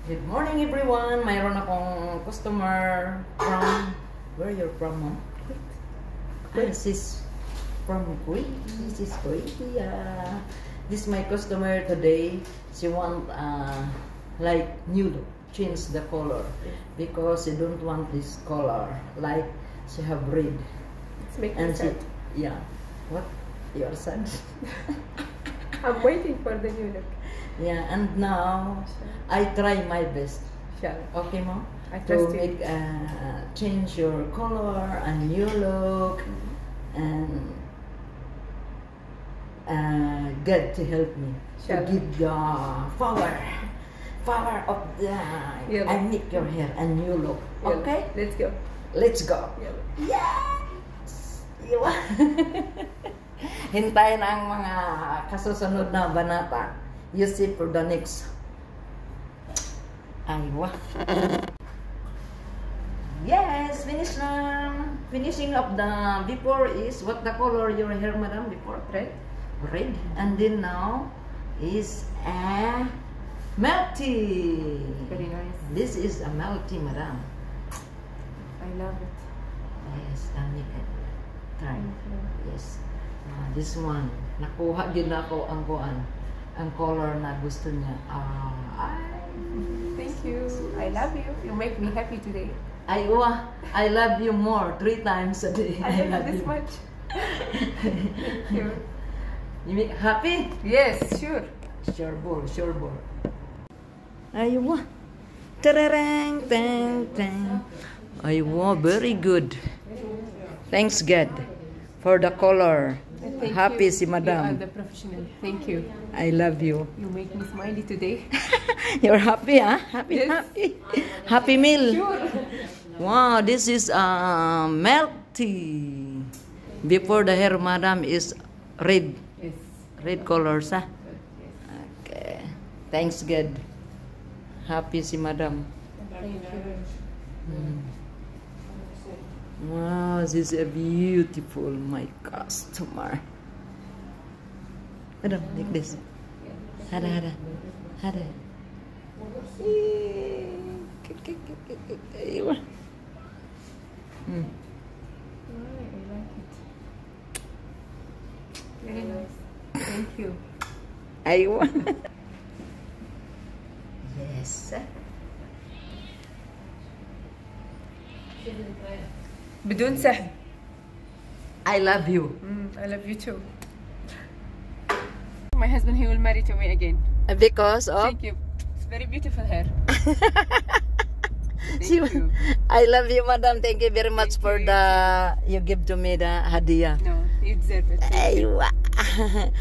Good morning everyone! Mayroon akong customer from... Where you're from, Mom? This is from Kuwait. This is Kuwait. This is my customer today. She want like new look. Change the color. Because she don't want this color. Like she have red. It's making sense. Yeah. What? Your son? I'm waiting for the new look. Yeah, and now I try my best. Sure. Okay, Mom? I trust to you. make change your color and new look, and God to help me Sure. to give the power of the Yeah. I make your hair and new look. Yeah. Okay, Let's go. let's go. Yeah. Yes! Hintayin ang mga kasusunod na banata. You see for the next. Aywa. Yes, finish na. Finishing up the before is what the color your hair, madam, before? Red? Red. And then now is a melty. Very nice. This is a melty, madam. I love it. Yes, dami ka. Try. Yes. This one. Nakuha din ako ang kuan. Ang color na gusto niya. Thank you. I love you. You make me happy today. I love you more 3 times a day. I love you this much. Thank you. You make happy? Yes, sure. Sure ball, sure ball. Aywa. Tararang, tang, tang. Aywa, very good. Thanks God for the color. Thank Happy you. si madam. You are the professional. Thank you. I love you. You make me smiley today. You're happy, huh? Happy, Yes. happy. Happy meal. Sure. Wow, this is melty. Before the hair, madam, is red. Yes. Red colors, huh? Yes. Okay. Thanks God. Happy si madam. Thank you. Wow, this is a beautiful, my customer. Madam, like this. Hada. Aywa. I like it. Very nice. Thank you. Aywa. Yes. بدون سحب. I love you. I love you too. My husband, he will marry to me again. Because of Thank you. It's very beautiful hair. She- Thank you. I love you, madam. Thank you very much Thank for you. the you give to me the hadiah. No, you deserve it. Thank you. Aywa.